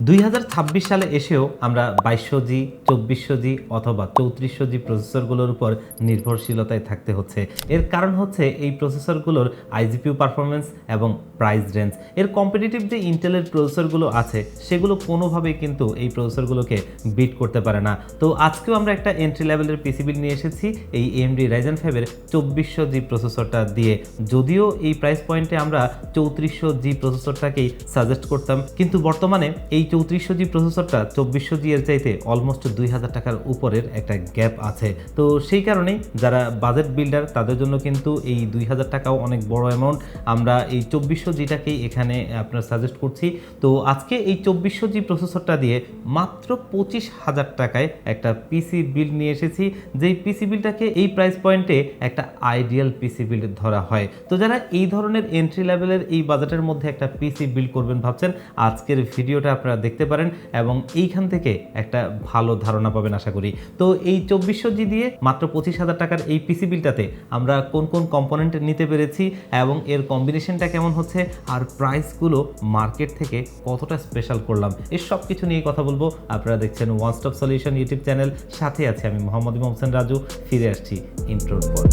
2026 সালে এসেও আমরা 2200G 2400G অথবা 3400G প্রসেসরগুলোর উপর নির্ভরশীলতায় থাকতে হচ্ছে। এর কারণ হচ্ছে এই প্রসেসরগুলোর আইজিপিইউ পারফরমেন্স এবং প্রাইস রেঞ্জ। এর কম্পিটিটিভ যে ইন্টেলের প্রসেসরগুলো আছে সেগুলো কোনোভাবেই কিন্তু এই প্রসেসরগুলোকে বিট করতে পারে না। তো আজকেও আমরা একটা এন্ট্রি লেভেলের পিসি বিল্ড নিয়ে এসেছি এই AMD Ryzen 5 এর 2400G প্রসেসরটা দিয়ে। যদিও এই প্রাইস পয়েন্টে আমরা 3400G প্রসেসরটাকেই সাজেস্ট করতাম, কিন্তু বর্তমানে এই 3400G প্রসেসরটা 2400G এর চাইতে অলমোস্ট 2000 টাকার উপরের একটা গ্যাপ আছে। তো সেই কারণেই যারা বাজেট বিল্ডার তাদের জন্য কিন্তু এই 2000 টাকাও অনেক বড় অ্যামাউন্ট। আমরা এই 2400Gটাকেই এখানে আপনার সাজেস্ট করছি। তো আজকে এই 2400G প্রসেসরটা দিয়ে মাত্র 25,000 টাকায় একটা পিসি বিল্ড নিয়ে এসেছি, যেই পিসি বিল্ডটাকে এই প্রাইস পয়েন্টে একটা আইডিয়াল পিসি বিল্ড ধরা হয়। তো যারা এই ধরনের এন্ট্রি লেভেলের এই বাজেটের মধ্যে একটা পিসি বিল্ড করবেন ভাবছেন, আজকের ভিডিওটা আপনারা দেখতে পারেন এবং এইখান থেকে একটা ভালো ধারণা পাবেন আশা করি। তো এই 2400G দিয়ে মাত্র 25,000 টাকার এই পিসি বিলটাতে আমরা কোন কোন কম্পোনেন্ট নিতে পেরেছি এবং এর কম্বিনেশনটা কেমন হচ্ছে আর প্রাইসগুলো মার্কেট থেকে কতটা স্পেশাল করলাম, এর সব কিছু নিয়ে কথা বলবো। আপনারা দেখছেন one stop solution YouTube channel, সাথে আছে আমি মোহাম্মদ ইমাম হোসেন রাজু। ফিরে আসছি ইন্ট্রোর পর।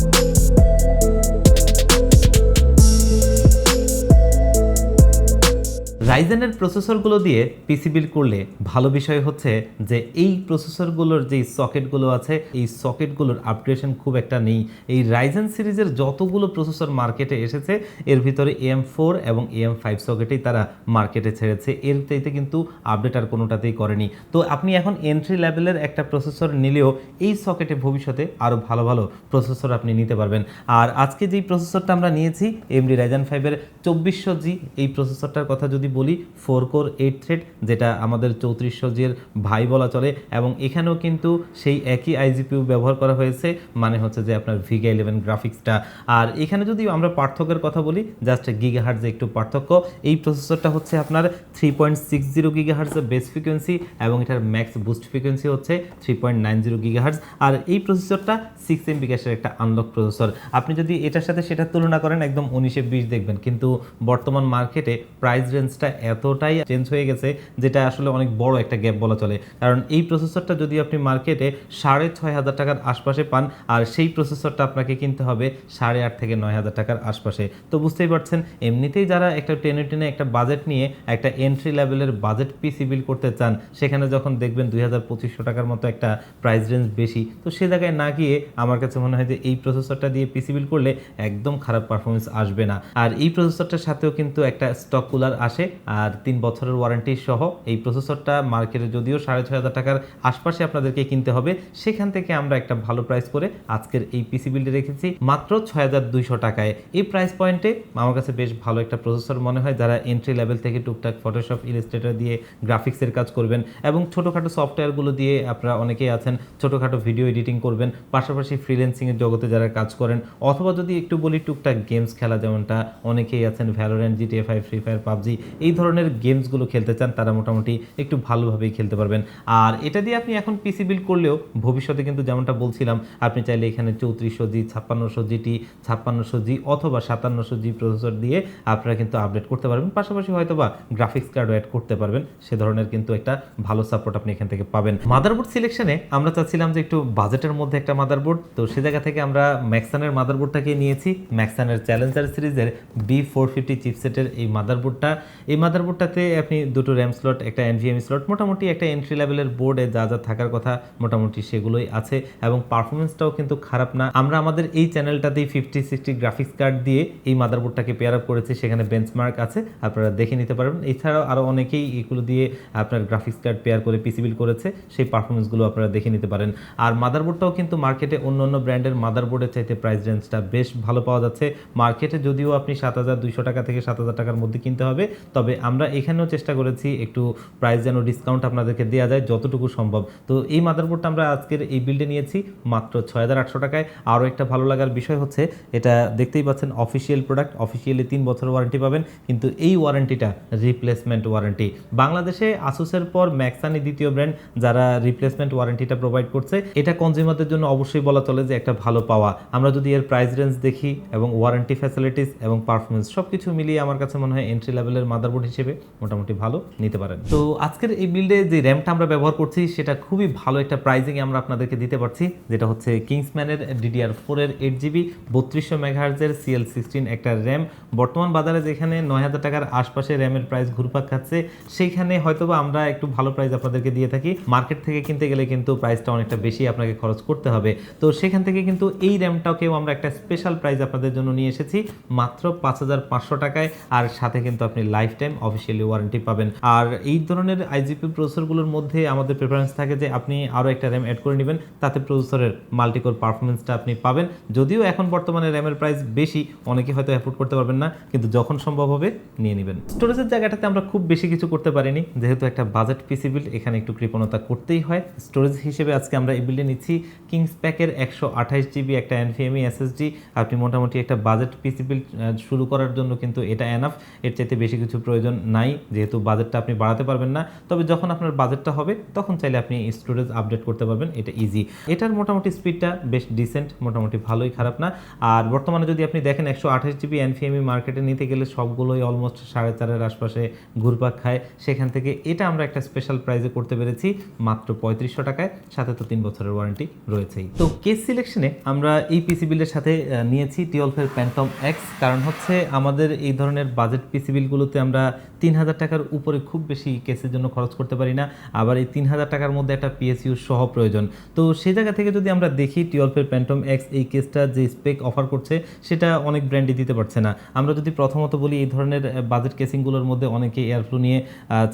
রাইজেনের প্রসেসরগুলো দিয়ে পিসি বিল্ড করলে ভালো বিষয় হচ্ছে যে এই প্রসেসরগুলোর যেই সকেটগুলো আছে এই সকেটগুলোর আপগ্রেডেশন খুব একটা নেই। এই রাইজেন সিরিজের যতগুলো প্রসেসর মার্কেটে এসেছে এর ভিতরে AM4 এবং AM5 সকেটেই তারা মার্কেটে ছেড়েছে, এর চাইতে কিন্তু আপডেট আর কোনোটাতেই করেনি। তো আপনি এখন এন্ট্রি লেভেলের একটা প্রসেসর নিলেও এই সকেটে ভবিষ্যতে আরও ভালো ভালো প্রসেসর আপনি নিতে পারবেন। আর আজকে যেই প্রসেসরটা আমরা নিয়েছি AMD Ryzen 5 এর 2400G, এই প্রসেসরটার কথা যদি বলি 4 কোর 8 থ্রেড, যেটা আমাদের 3400G এর ভাই বলা চলে, এবং এখানেও কিন্তু সেই একই আইজিপিইউ ব্যবহার করা হয়েছে, মানে হচ্ছে যে আপনার Vega 11 গ্রাফিক্সটা। আর এখানে যদি আমরা পার্থক্যের কথা বলি, জাস্ট গিগাহার্টজে একটু পার্থক্য। এই প্রসেসরটা হচ্ছে আপনার 3.60 গিগাহার্টজ বেস ফ্রিকোয়েন্সি এবং এটার ম্যাক্স বুস্ট ফ্রিকোয়েন্সি হচ্ছে 3.90 গিগাহার্টজ। আর এই প্রসেসরটা 6 MB ক্যাশের একটা আনলক প্রসেসর। আপনি যদি এটার সাথে সেটা তুলনা করেন একদম 19-20 দেখবেন, কিন্তু বর্তমান মার্কেটে প্রাইস রেঞ্জটা এতটাই চেঞ্জ হয়ে গেছে যেটা আসলে অনেক বড় একটা গ্যাপ বলা চলে। কারণ এই প্রসেসরটা যদি আপনি মার্কেটে 6,500 টাকার আশপাশে পান, আর সেই প্রসেসরটা আপনাকে কিনতে হবে 8,500 থেকে 9,000 টাকার আশপাশে। তো বুঝতেই পারছেন, এমনিতেই যারা একটা টেনে একটা বাজেট নিয়ে একটা এন্ট্রি লেভেলের বাজেট পিসি বিল্ড করতে চান, সেখানে যখন দেখবেন 2,500 টাকার মতো একটা প্রাইস রেঞ্জ বেশি, তো সে জায়গায় না গিয়ে আমার কাছে মনে হয় যে এই প্রসেসরটা দিয়ে পিসি বিল্ড করলে একদম খারাপ পারফরমেন্স আসবে না। আর এই প্রসেসরটার সাথেও কিন্তু একটা স্টক কুলার আসে আর 3 বছরের ওয়ারেন্টি সহ। এই প্রসেসরটা মার্কেটে যদিও 6,500 টাকার আশপাশে আপনাদেরকে কিনতে হবে, সেখান থেকে আমরা একটা ভালো প্রাইস করে আজকের এই পিসি বিল্ডে রেখেছি মাত্র 6,200 টাকায়। এই প্রাইস পয়েন্টে আমার কাছে বেশ ভালো একটা প্রসেসর মনে হয়। যারা এন্ট্রি লেভেল থেকে টুকটাক ফটোশপ ইলাস্ট্রেটর দিয়ে গ্রাফিক্সের কাজ করবেন এবং ছোটোখাটো সফটওয়্যারগুলো দিয়ে আপনারা অনেকেই আছেন ছোটোখাটো ভিডিও এডিটিং করবেন, পাশাপাশি ফ্রিল্যান্সিংয়ের জগতে যারা কাজ করেন, অথবা যদি একটু বলি টুকটাক গেমস খেলা, যেমনটা অনেকেই আছেন Valorant, GTA 5, free fire, PUBG, এই ধরনের গেমসগুলো খেলতে চান, তারা মোটামুটি একটু ভালোভাবেই খেলতে পারবেন। আর এটা দিয়ে আপনি এখন পিসি বিল্ড করলেও ভবিষ্যতে কিন্তু যেমনটা বলছিলাম, আপনি চাইলে এখানে 3400G 5600GT 5600G অথবা 5700G প্রসেসর দিয়ে আপনারা কিন্তু আপডেট করতে পারবেন, পাশাপাশি হয়তো বা গ্রাফিক্স কার্ডও অ্যাড করতে পারবেন। সে ধরনের কিন্তু একটা ভালো সাপোর্ট আপনি এখান থেকে পাবেন। মাদারবোর্ড সিলেকশনে আমরা চাচ্ছিলাম যে একটু বাজেটের মধ্যে একটা মাদারবোর্ড, তো সে জায়গা থেকে আমরা ম্যাক্সানের মাদারবোর্ডটাকে নিয়েছি। ম্যাক্সানের চ্যালেঞ্জার সিরিজের B450 চিপসেটের এই মাদারবোর্ডটা। এই মাদারবোর্ডটাতে আপনি দুটো র্যাম স্লট, একটা NVMe স্লট, মোটামুটি একটা এন্ট্রি লেভেলের বোর্ডে যা যা থাকার কথা মোটামুটি সেগুলোই আছে এবং পারফরমেন্সটাও কিন্তু খারাপ না। আমরা আমাদের এই চ্যানেলটাতেই 5060 গ্রাফিক্স কার্ড দিয়ে এই মাদারবোর্ডটাকে পেয়ার আপ করেছি, সেখানে বেঞ্চমার্ক আছে, আপনারা দেখে নিতে পারবেন। এছাড়াও আরও অনেকেই এগুলো দিয়ে আপনার গ্রাফিক্স কার্ড পেয়ার করে পিসি বিল্ড করেছে, সেই পারফরমেন্সগুলো আপনারা দেখে নিতে পারেন। আর মাদারবোর্ডটাও কিন্তু মার্কেটে অন্য অন্য ব্র্যান্ডের মাদারবোর্ডের চাইতে প্রাইস রেঞ্জটা বেশ ভালো পাওয়া যাচ্ছে। মার্কেটে যদিও আপনি 7,200 টাকা থেকে 7,000 টাকার মধ্যে কিনতে হবে, তবে আমরা এখানেও চেষ্টা করেছি একটু প্রাইস যেন ডিসকাউন্ট আপনাদেরকে দেওয়া যায় যতটুকু সম্ভব। তো এই মাদারবোর্ডটা আমরা আজকের এই বিল্ডে নিয়েছি মাত্র 6,800 টাকায়। আরও একটা ভালো লাগার বিষয় হচ্ছে, এটা দেখতেই পাচ্ছেন অফিসিয়াল প্রোডাক্ট, অফিসিয়ালি 3 বছর ওয়ারেন্টি পাবেন, কিন্তু এই ওয়ারেন্টিটা রিপ্লেসমেন্ট ওয়ারেন্টি। বাংলাদেশে আসুসের পর ম্যাক্সানি দ্বিতীয় ব্র্যান্ড যারা রিপ্লেসমেন্ট ওয়ারেন্টিটা প্রোভাইড করছে। এটা কনজিউমারদের জন্য অবশ্যই বলা চলে যে একটা ভালো পাওয়া। আমরা যদি এর প্রাইস রেঞ্জ দেখি এবং ওয়ারেন্টি ফ্যাসিলিটিস এবং পারফরমেন্স সব কিছু মিলিয়ে আমার কাছে মনে হয় এন্ট্রি লেভেলের মাদার মাদারবোর্ড হিসেবে মোটামুটি ভালো নিতে পারেন। তো আজকের এই বিল্ডে যে র্যামটা আমরা ব্যবহার করছি সেটা খুবই ভালো একটা প্রাইজিংয়ে আমরা আপনাদেরকে দিতে পারছি, যেটা হচ্ছে কিংসম্যানের DDR4 এর 8GB 3200 মেগাহার্জের CL16 একটা র্যাম। বর্তমান বাজারে যেখানে 9000 টাকার আশপাশে র্যামের প্রাইস ঘুরপাক খাচ্ছে, সেইখানে হয়তোবা আমরা একটু ভালো প্রাইস আপনাদেরকে দিয়ে থাকি। মার্কেট থেকে কিনতে গেলে কিন্তু প্রাইসটা অনেকটা বেশি আপনাকে খরচ করতে হবে। তো সেখান থেকে কিন্তু এই র্যামটাকেও আমরা একটা স্পেশাল প্রাইস আপনাদের জন্য নিয়ে এসেছি মাত্র 5500 টাকায়, আর সাথে কিন্তু আপনি লাইফ টাইম অফিসিয়ালি ওয়ারেন্টি পাবেন। আর এই ধরনের আইজিপি প্রসেসরগুলোর মধ্যে আমাদের প্রেফারেন্স থাকে যে আপনি আরও একটা র্যাম অ্যাড করে নেবেন, তাতে প্রসেসরের মাল্টিকোর পারফরমেন্সটা আপনি পাবেন। যদিও এখন বর্তমানে র্যামের প্রাইস বেশি, অনেকে হয়তো অ্যাফোর্ড করতে পারবেন না, কিন্তু যখন সম্ভব হবে নিয়ে নেবেন। স্টোরেজের জায়গাটাতে আমরা খুব বেশি কিছু করতে পারিনি, যেহেতু একটা বাজেট পিসি বিল্ড, এখানে একটু কৃপণতা করতেই হয়। স্টোরেজ হিসেবে আজকে আমরা এই বিল্ডে নিচ্ছি কিংস প্যাকের 128GB একটা NVMe SSD। আপনি মোটামুটি একটা বাজেট পিসি বিল্ড শুরু করার জন্য কিন্তু এটা এনাফ, এর চাইতে বেশি কিছু প্রয়োজন নাই, যেহেতু বাজেটটা আপনি বাড়াতে পারবেন না। তবে যখন আপনার বাজেটটা হবে তখন চাইলে আপনি স্টোরেজ আপডেট করতে পারবেন, এটা ইজি। এটার মোটামুটি স্পিডটা বেশ ডিসেন্ট, মোটামুটি ভালোই, খারাপ না। আর বর্তমানে যদি আপনি দেখেন 128GB NVMe মার্কেটে নিতে গেলে সবগুলোই অলমোস্ট 4.5-এর আশপাশে ঘুরপাক খায়, সেখান থেকে এটা আমরা একটা স্পেশাল প্রাইজে করতে পেরেছি মাত্র 3500 টাকায়, সাথে তো 3 বছরের ওয়ারেন্টি রয়েছেই। তো কেস সিলেকশনে আমরা এই পিসি বিল্ডের সাথে নিয়েছি টিওলফের প্যান্টম এক্স, কারণ হচ্ছে আমাদের এই ধরনের বাজেট পিসি বিলগুলোতে আমরা 3000 টাকার উপরে খুব বেশি কেসের জন্য খরচ করতে পারি না, আবার এই 3000 টাকার মধ্যে একটা PSU সহ প্রয়োজন। তো সেই জায়গা থেকে যদি আমরা দেখি টিওলফের প্যান্টম এক্স এই কেসটা যে স্পেক অফার করছে সেটা অনেক ব্র্যান্ডই দিতে পারছে না। আমরা যদি প্রথমত বলি, এই ধরনের বাজেট কেসিংগুলোর মধ্যে অনেকে এয়ারফ্লো নিয়ে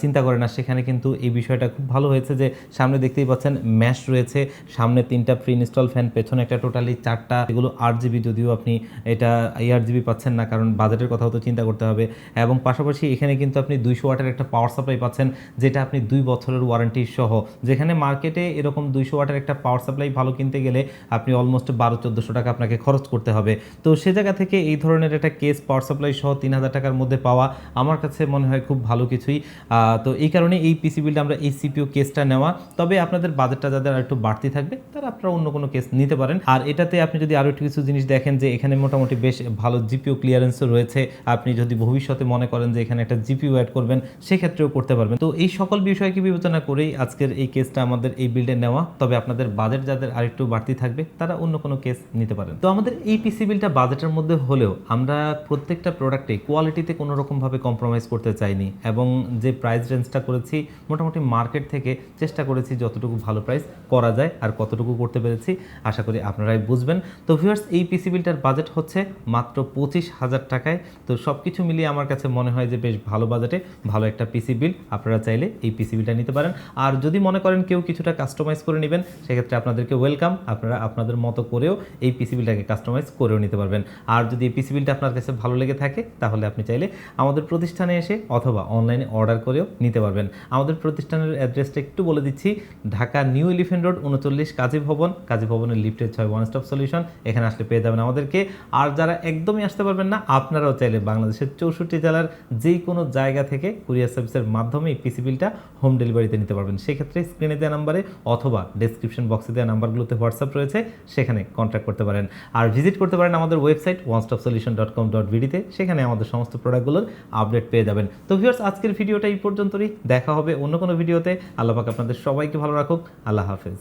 চিন্তা করে না, সেখানে কিন্তু এই বিষয়টা খুব ভালো হয়েছে যে সামনে দেখতেই পাচ্ছেন ম্যাশ রয়েছে, সামনে 3টা প্রি ইনস্টল ফ্যান, পেছনে একটা, টোটালি 4টা, এগুলো 8GB, যদিও আপনি এটা 8GB পাচ্ছেন না, কারণ বাজেটের কথাও তো চিন্তা করতে হবে। এবং পাশাপাশি এখানে কিন্তু আপনি 200 ওয়াটের একটা পাওয়ার সাপ্লাই পাচ্ছেন, যেটা আপনি 2 বছরের ওয়ারেন্টি সহ, যেখানে মার্কেটে এরকম 200 ওয়াটের একটা পাওয়ার সাপ্লাই ভালো কিনতে গেলে আপনি অলমোস্ট 1200-1400 টাকা আপনাকে খরচ করতে হবে। তো সে জায়গা থেকে এই ধরনের একটা কেস পাওয়ার সাপ্লাই সহ 3000 টাকার মধ্যে পাওয়া আমার কাছে মনে হয় খুব ভালো কিছুই। তো এই কারণে এই পিসি বিল্ডে আমরা এই CPU কেসটা নেওয়া। তবে আপনাদের বাজেটটা যাদের একটু বাড়তি থাকবে তারা আপনারা অন্য কোনো কেস নিতে পারেন। আর এটাতে আপনি যদি আরও একটু কিছু জিনিস দেখেন যে এখানে মোটামুটি বেশ ভালো GPU ক্লিয়ারেন্সও রয়েছে, আপনি যদি ভবিষ্যতে মনে করেন যে এখানে একটা GPU অ্যাড করবেন সেক্ষেত্রেও করতে পারবেন। তো এই সকল বিষয়কে বিবেচনা করেই আজকের এই কেসটা আমাদের এই বিল্ডে নেওয়া। তবে আপনাদের বাজেট যাদের আরেকটু বাড়তি থাকবে তারা অন্য কোনো কেস নিতে পারেন। তো আমাদের এই পিসি বিলটা বাজেটের মধ্যে হলেও আমরা প্রত্যেকটা প্রোডাক্টে কোয়ালিটিতে কোনো রকমভাবে কম্প্রোমাইজ করতে চাইনি, এবং যে প্রাইস রেঞ্জটা করেছি মোটামুটি মার্কেট থেকে চেষ্টা করেছি যতটুকু ভালো প্রাইস করা যায়, আর কতটুকু করতে পেরেছি আশা করি আপনারাই বুঝবেন। তো ভিউয়ার্স, এই পিসি বিলটার বাজেট হচ্ছে মাত্র 25,000 টাকায়। তো সব কিছু মিলিয়ে আমার কাছে মনে হয় যে বেশ ভালো বাজেটে ভালো একটা পিসি বিল, আপনারা চাইলে এই পিসি বিলটা নিতে পারেন। আর যদি মনে করেন কেউ কিছুটা কাস্টমাইজ করে নেবেন, সেক্ষেত্রে আপনাদেরকে ওয়েলকাম, আপনারা আপনাদের মতো করেও এই পিসি বিলটাকে কাস্টমাইজ করেও নিতে পারবেন। আর যদি এই পিসি বিলটা আপনার কাছে ভালো লেগে থাকে তাহলে আপনি চাইলে আমাদের প্রতিষ্ঠানে এসে অথবা অনলাইনে অর্ডার করেও নিতে পারবেন। আমাদের প্রতিষ্ঠানের অ্যাড্রেসটা একটু বলে দিচ্ছি, ঢাকা নিউ এলিফ্যান্ট রোড 39 কাজী ভবন, কাজী ভবনের লিফটের 6 ওয়ান স্টপ সলিউশন, এখানে আসলে পেয়ে যাবেন আমাদেরকে। আর যারা একদমই আসতে পারবেন না, আপনারাও চাইলে বাংলাদেশের 64 জেলার যেই কোনো জায়গা থেকে কুরিয়ার সার্ভিসের মাধ্যমে এই পিসি বিলটা হোম ডেলিভারিতে নিতে পারবেন। সেক্ষেত্রে স্ক্রিনে দেওয়া নাম্বারে অথবা ডেসক্রিপশন বক্সে দেওয়া নাম্বারগুলোতে হোয়াটসঅ্যাপ রয়েছে, সেখানে কন্ট্যাক্ট করতে পারেন। আর ভিজিট করতে পারেন আমাদের ওয়েবসাইট onestopsolution.com.bd তে, সেখানে আমাদের সমস্ত প্রোডাক্টগুলোর আপডেট পেয়ে যাবেন। তো ভিউয়ার্স, আজকের ভিডিওটা এই পর্যন্তই, দেখা হবে অন্য কোনো ভিডিওতে। আল্লাহ পাক আপনাদের সবাইকে ভালো রাখুক। আল্লাহ হাফেজ।